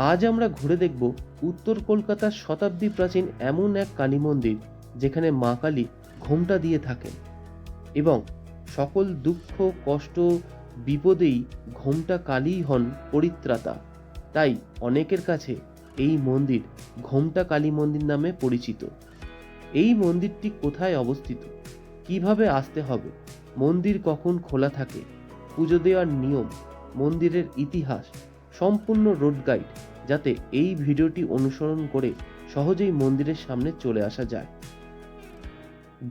আজ আমরা ঘুরে দেখব উত্তর কলকাতার শতাব্দী প্রাচীন এমন এক কালী মন্দির যেখানে মা কালী ঘোমটা দিয়ে থাকেন এবং সকল দুঃখ কষ্ট বিপদেই ঘোমটা কালীই হন পরিত্রাতা। তাই অনেকের কাছে এই মন্দির ঘোমটা কালী মন্দির নামে পরিচিত। এই মন্দিরটি কোথায় অবস্থিত, কিভাবে আসতে হবে, মন্দির কখন খোলা থাকে, পুজো দেওয়ার নিয়ম, মন্দিরের ইতিহাস, সম্পূর্ণ রোড গাইড, যাতে এই ভিডিওটি অনুসরণ করে সহজেই মন্দিরের সামনে চলে আসা যায়।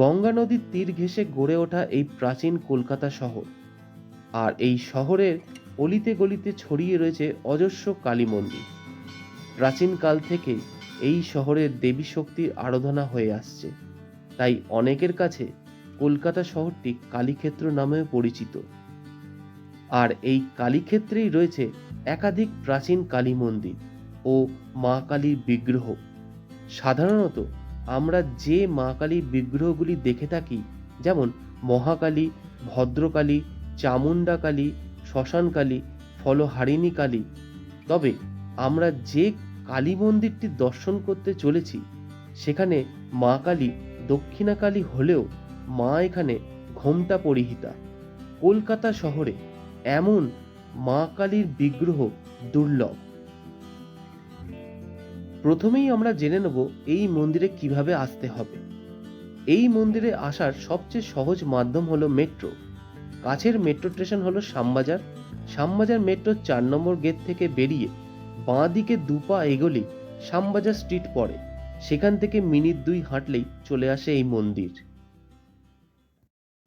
গঙ্গা নদীর তীর ঘেঁষে গড়ে ওঠা এই প্রাচীন কলকাতা শহর, আর এই শহরের অলিতে গলিতে ছড়িয়ে রয়েছে অজস্র কালী মন্দির। প্রাচীনকাল থেকে এই শহরের দেবী শক্তির আরাধনা হয়ে আসছে, তাই অনেকের কাছে কলকাতা শহরটি কালীক্ষেত্র নামেও পরিচিত। আর এই কালীক্ষেত্রেই রয়েছে একাধিক প্রাচীন কালী মন্দির ও মা কালীর বিগ্রহ। সাধারণত আমরা যে মা কালীর বিগ্রহগুলি দেখে থাকি, যেমন মহাকালী, ভদ্রকালী, চামুণ্ডা কালী, শ্মশান কালী, ফলহারিণী কালী, তবে আমরা যে কালী মন্দিরটি দর্শন করতে চলেছি সেখানে মা কালী দক্ষিণা কালী হলেও মা এখানে ঘোমটা পরিহিতা। কলকাতা শহরে এমন মা কালীর বিগ্রহ দুর্লভ। প্রথমেই আমরা জেনে নেব এই মন্দিরে কিভাবে আসতে হবে। এই মন্দিরে আসার সবচেয়ে সহজ মাধ্যম হলো মেট্রো। কাছের মেট্রো স্টেশন হলো শ্যামবাজার। শ্যামবাজার মেট্রো 4 নম্বর গেট থেকে বেরিয়ে বাঁ দিকে দুপা এগোলেই শ্যামবাজার স্ট্রিট পড়ে। সেখান থেকে মিনিট 2 হাঁটলেই চলে আসে এই মন্দির।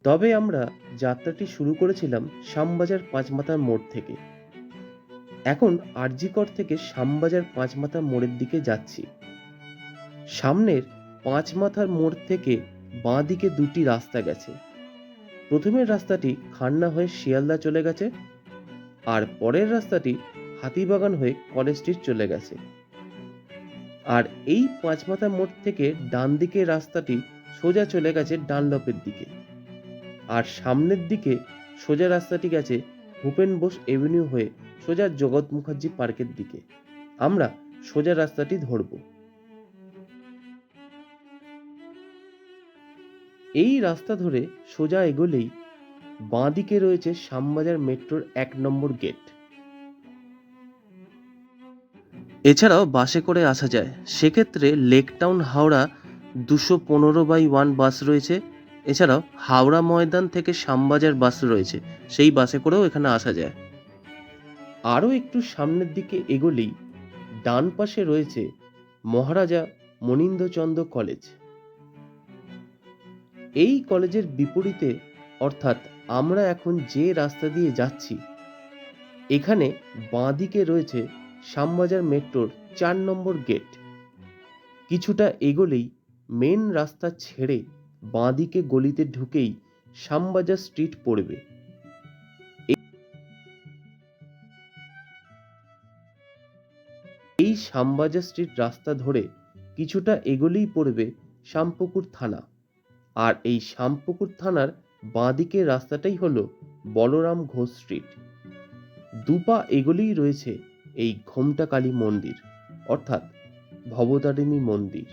তবে আমরা যাত্রাটি শুরু করেছিলাম শ্যামবাজার পাঁচমাথার মোড় থেকে। এখন আরজিকর থেকে শ্যামবাজার পাঁচমাথার মোড়ের দিকে যাচ্ছি। সামনের পাঁচমাথার মোড় থেকে বাঁ দিকে দুটি রাস্তা গেছে। প্রথমের রাস্তাটি খান্না হয়ে শিয়ালদা চলে গেছে, আর পরের রাস্তাটি হাতিবাগান হয়ে কলেজ স্ট্রিট চলে গেছে। আর এই পাঁচমাথা মোড় থেকে ডান দিকের রাস্তাটি সোজা চলে গেছে ডানলপের দিকে, আর সামনের দিকে সোজা রাস্তাটি গেছে ভূপেন বোস এভিনিউ হয়ে সোজা জগৎ মুখার্জি পার্কের দিকে। আমরা সোজা রাস্তাটি ধরব। এই রাস্তা ধরে সোজা এগোলেই বাঁ দিকে রয়েছে শ্যামবাজার মেট্রোর 1 নম্বর গেট। এছাড়াও বাসে করে আসা যায়, সেক্ষেত্রে লেক টাউন হাওড়া 215/1 বাস রয়েছে। এছাড়াও হাওড়া ময়দান থেকে শ্যামবাজার বাস রয়েছে, সেই বাসে করেও এখানে আসা যায়। আরও একটু সামনের দিকে এগোলেই ডান পাশে রয়েছে মহারাজা মনীন্দ্রচন্দ্র কলেজ। এই কলেজের বিপরীতে, অর্থাৎ আমরা এখন যে রাস্তা দিয়ে যাচ্ছি, এখানে বাঁ দিকে রয়েছে শ্যামবাজার মেট্রোর 4 নম্বর গেট। কিছুটা এগোলেই মেন রাস্তা ছেড়ে বাঁ দিকে গলিতে ঢুকেই শ্যামবাজার স্ট্রিট পড়বে। এই শ্যামবাজার স্ট্রিট রাস্তা ধরে কিছুটা এগোলেই পড়বে শ্যামপুকুর থানা, আর এই শ্যামপুকুর থানার বাঁ দিকের রাস্তাটাই হলো বলরাম ঘোষ স্ট্রিট। দুপা এগোলেই রয়েছে এই ঘোমটা কালী মন্দির, অর্থাৎ ভবতারিণী মন্দির।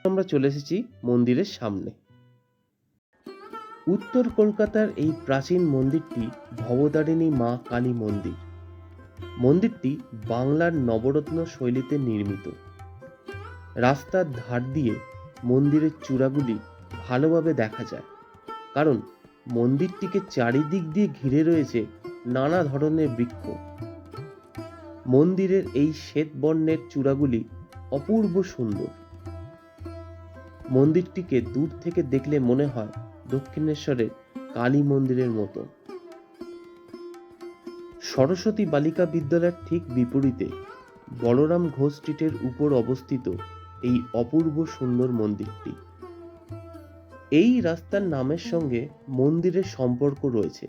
আমরা চলে এসেছি মন্দিরের সামনে। উত্তর কলকাতার এই প্রাচীন মন্দিরটি ভবতারিণী মা কালী মন্দির। মন্দিরটি বাংলার নবরত্ন শৈলীতে নির্মিত। রাস্তার ধার দিয়ে মন্দিরের চূড়াগুলি ভালোভাবে দেখা যায়, কারণ মন্দিরটিকে চারিদিক দিয়ে ঘিরে রয়েছে নানা ধরনের বৃক্ষ। মন্দিরের এই শ্বেত বর্ণের চূড়াগুলি অপূর্ব সুন্দর। মন্দিরটিকে দূর থেকে দেখলে মনে হয় দক্ষিণেশ্বরের কালী মন্দিরের মতো। সরস্বতী বালিকা বিদ্যালয়ের ঠিক বিপরীতে বলরাম ঘোষ স্ট্রিটের উপর অবস্থিত এই অপূর্ব সুন্দর মন্দিরটি। এই রাস্তার নামের সঙ্গে মন্দিরের সম্পর্ক রয়েছে,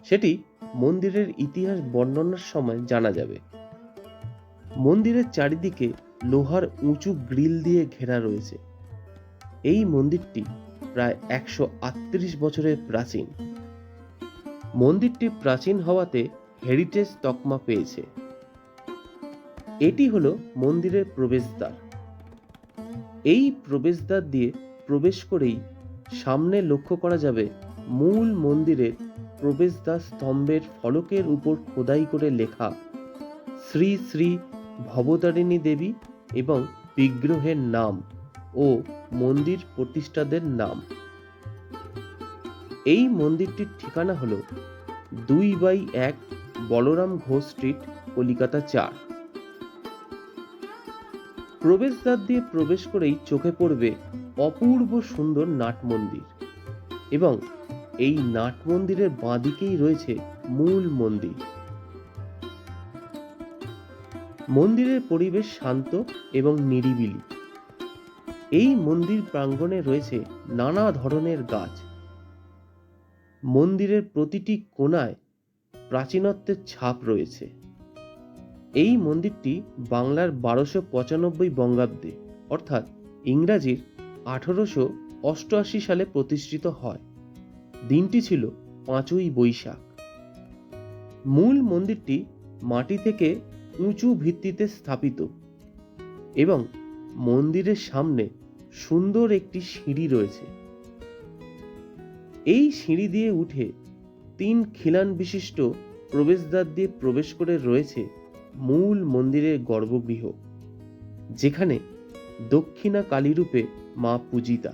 সেটি মন্দিরের ইতিহাস বর্ণনার সময় জানা যাবে। মন্দিরের চারিদিকে লোহার উঁচু গ্রিল দিয়ে ঘেরা রয়েছে। এই মন্দিরটি প্রায় 138 বছরের প্রাচীন। মন্দিরটি প্রাচীন হওয়াতে হেরিটেজ তকমা পেয়েছে। এটি হলো মন্দিরের প্রবেশদ্বার। এই প্রবেশদ্বার দিয়ে প্রবেশ করেই সামনে লক্ষ্য করা যাবে মূল মন্দিরের প্রবেশদ্বার স্তম্ভের ফলকের উপর খোদাই করে লেখা শ্রী শ্রী ভবতারিণী দেবী এবং বিগ্রহের নাম ও মন্দির প্রতিষ্ঠাদের নাম। এই মন্দিরটির ঠিকানা হলো 2/1 বলরাম ঘোষ স্ট্রিট, কলিকাতা 4। প্রবেশদ্বার দিয়ে প্রবেশ করেই চোখে পড়বে অপূর্ব সুন্দর নাট মন্দির এবং এই নাট মন্দিরের বাঁদিকেই রয়েছে মূল মন্দির। মন্দিরের পরিবেশ শান্ত এবং নিরিবিলি। এই মন্দির প্রাঙ্গণে রয়েছে নানা ধরনের গাছ। মন্দিরের প্রতিটি কোণায় প্রাচীনত্বের ছাপ রয়েছে। এই মন্দিরটি বাংলার 1295 বঙ্গাব্দে অর্থাৎ ইংরাজির 1888 সালে প্রতিষ্ঠিত হয়। দিনটি ছিল 5ই বৈশাখ। মূল মন্দিরটি মাটি থেকে উঁচু ভিত্তিতে স্থাপিত এবং মন্দিরের সামনে সুন্দর একটি সিঁড়ি রয়েছে। এই সিঁড়ি দিয়ে উঠে 3 খিলান বিশিষ্ট প্রবেশদ্বার দিয়ে প্রবেশ করে রয়েছে মূল মন্দিরের গর্ভগৃহ, যেখানে দক্ষিণা কালী রূপে মা পূজিতা।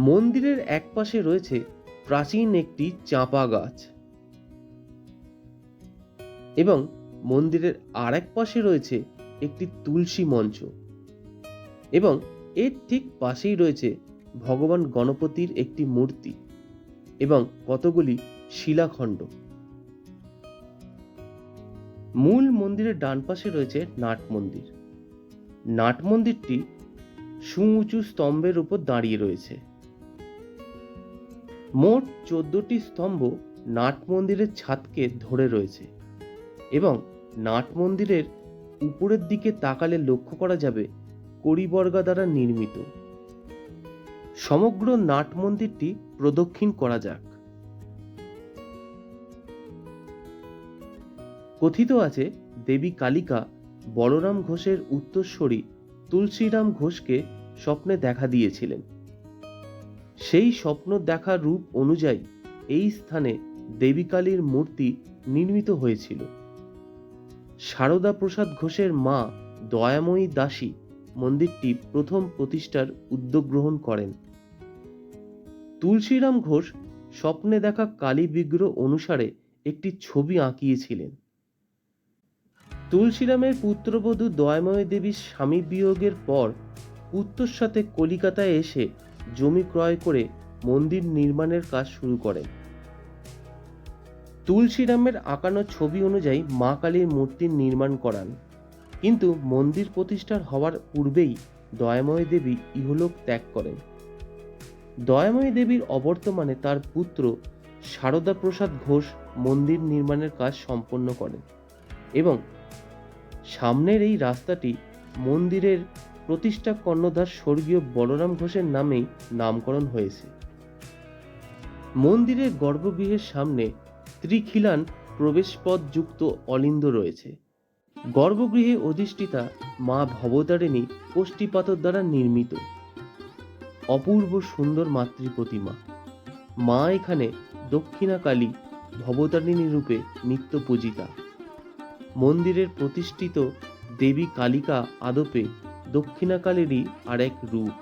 মন্দিরের এক পাশে রয়েছে প্রাচীন একটি চাঁপা গাছ এবং মন্দিরের আরেক পাশে রয়েছে একটি তুলসী মঞ্চ এবং এর ঠিক পাশেই রয়েছে ভগবান গণপতির একটি মূর্তি এবং কতগুলি শিলাখণ্ড। মূল মন্দিরের ডান পাশে রয়েছে নাট মন্দির। নাট মন্দিরটি সুউঁচু স্তম্ভের উপর দাঁড়িয়ে রয়েছে। মোট 14টি স্তম্ভ নাট মন্দিরের ছাদকে ধরে রয়েছে এবং নাট মন্দিরের উপরের দিকে তাকালে লক্ষ্য করা যাবে কড়িবর্গা দ্বারা নির্মিত। সমগ্র নাট মন্দিরটি প্রদক্ষিণ করা যাক। কথিত আছে দেবী কালিকা বলরাম ঘোষের উত্তরসূরি তুলসীরাম ঘোষকে স্বপ্নে দেখা দিয়েছিলেন। সেই স্বপ্ন দেখা রূপ অনুযায়ী এই স্থানে দেবী কালীর মূর্তি নির্মিত হয়েছিল। সারদা প্রসাদ ঘোষের মা দয়াময়ী দাসী মন্দিরটি প্রথম প্রতিষ্ঠার উদ্যোগ গ্রহণ করেন। তুলসীরাম ঘোষ স্বপ্নে দেখা কালী বিগ্রহ অনুসারে একটি ছবি আঁকিয়েছিলেন। তুলসীরামের পুত্রবধূ দয়াময়ী দেবীর স্বামী বিয়োগের পর পুত্রর সাথে কলিকাতায় এসে জমি ক্রয় করে মন্দির নির্মাণের কাজ শুরু করেন। তুলসীরামের আঁকানো ছবি অনুযায়ী মা কালীর মূর্তির নির্মাণ করান, কিন্তু মন্দির প্রতিষ্ঠার হওয়ার পূর্বেই দয়াময়ী দেবী ইহলোক ত্যাগ করেন। দয়াময়ী দেবীর অবর্তমানে তার পুত্র সারদা প্রসাদ ঘোষ মন্দির নির্মাণের কাজ সম্পন্ন করেন এবং সামনের এই রাস্তাটি মন্দিরের প্রতিষ্ঠা কর্ণধার স্বর্গীয় বলরাম ঘোষের নামেই নামকরণ হয়েছে। মন্দিরের গর্ভগৃহের সামনে ত্রিখিলান প্রবেশপথ যুক্ত অলিন্দ রয়েছে। গর্ভগৃহে অধিষ্ঠিতা মা ভবতারিণী কোষ্ঠীপাথর দ্বারা নির্মিত অপূর্ব সুন্দর মাতৃ প্রতিমা। মা এখানে দক্ষিণা কালী ভবতারিণী রূপে নিত্য পূজিতা। মন্দিরের প্রতিষ্ঠিত দেবী কালিকা আদপে দক্ষিণা কালীরই আরেক রূপ।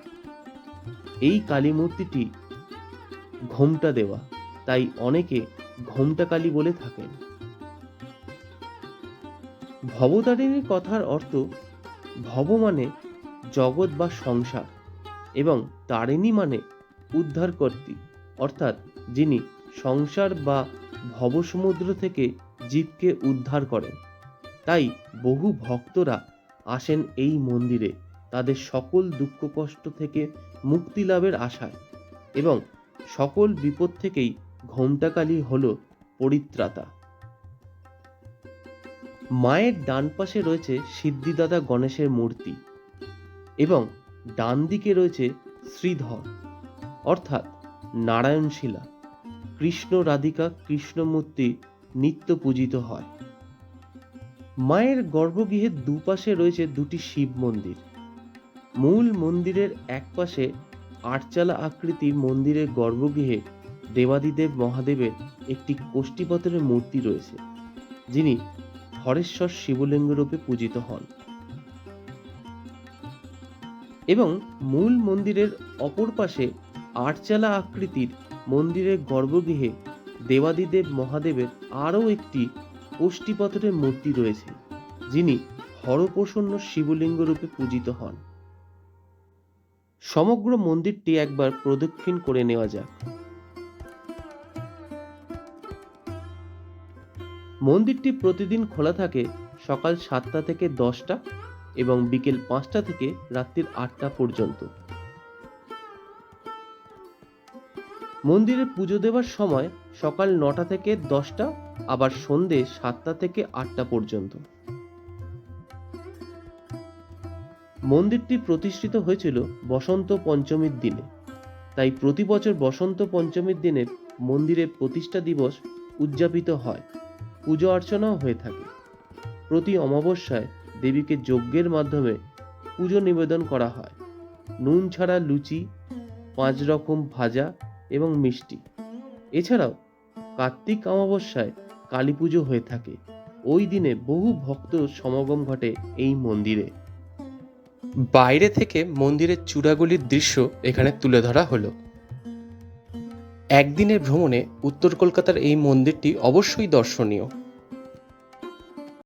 এই কালী মূর্তিটি ঘোমটা দেওয়া, তাই অনেকে ঘোমটা কালী বলে থাকেন। ভবতারিণীর কথার অর্থ ভব মানে জগৎ বা সংসার এবং তারিণী মানে উদ্ধারকর্ত্রী, অর্থাৎ যিনি সংসার বা ভবসমুদ্র থেকে জীবকে উদ্ধার করেন। তাই বহু ভক্তরা আসেন এই মন্দিরে তাদের সকল দুঃখ কষ্ট থেকে মুক্তি লাভের আশায় এবং সকল বিপদ থেকেই ঘোমটাকালী হল পরিত্রাতা। মায়ের ডান পাশে রয়েছে সিদ্ধিদাতা গণেশের মূর্তি এবং ডান দিকে রয়েছে শ্রীধর অর্থাৎ নারায়ণশিলা। কৃষ্ণ রাধিকা কৃষ্ণমূর্তি নিত্য পূজিত হয়। মায়ের গর্ভগৃহের দুপাশে রয়েছে দুটি শিব মন্দির। মূল মন্দিরের এক পাশে আটচালা আকৃতির মন্দিরের গর্ভগৃহে দেবাদিদেব মহাদেবের একটি কোষ্ঠীপতরের মূর্তি রয়েছে, যিনি হরেশ্বর শিবলিঙ্গ রূপে পূজিত হন। এবং মূল মন্দিরের অপর পাশে আটচালা আকৃতির মন্দিরের গর্ভগৃহে দেবাদিদেব মহাদেবের আরও একটি কোষ্ঠীপতরের মূর্তি রয়েছে, যিনি হরপ্রসন্ন শিবলিঙ্গ রূপে পূজিত হন। সমগ্র মন্দিরটি একবার প্রদক্ষিণ করে নেওয়া যাক। মন্দিরটি প্রতিদিন খোলা থাকে সকাল 7টা থেকে 10টা এবং বিকেল 5টা থেকে রাত্রির 8টা পর্যন্ত। মন্দিরে পুজো দেওয়ার সময় সকাল 9টা থেকে 10টা, আবার সন্ধে 7টা থেকে 8টা পর্যন্ত। মন্দিরটি প্রতিষ্ঠিত হয়েছিল বসন্ত পঞ্চমীর দিনে, তাই প্রতি বছর বসন্ত পঞ্চমীর দিনে মন্দিরের প্রতিষ্ঠা দিবস উদযাপিত হয়। পুজো অর্চনাও হয়ে থাকে। প্রতি অমাবস্যায় দেবীকে যজ্ঞের মাধ্যমে পুজো নিবেদন করা হয়। নুন ছাড়া লুচি, 5 রকম ভাজা এবং মিষ্টি। এছাড়াও কার্তিক অমাবস্যায় কালী পুজো হয়ে থাকে। ওই দিনে বহু ভক্ত সমাগম ঘটে এই মন্দিরে। বাইরে থেকে মন্দিরের চূড়াগুলির দৃশ্য এখানে তুলে ধরা হলো। একদিনের ভ্রমণে উত্তর কলকাতার এই মন্দিরটি অবশ্যই দর্শনীয়।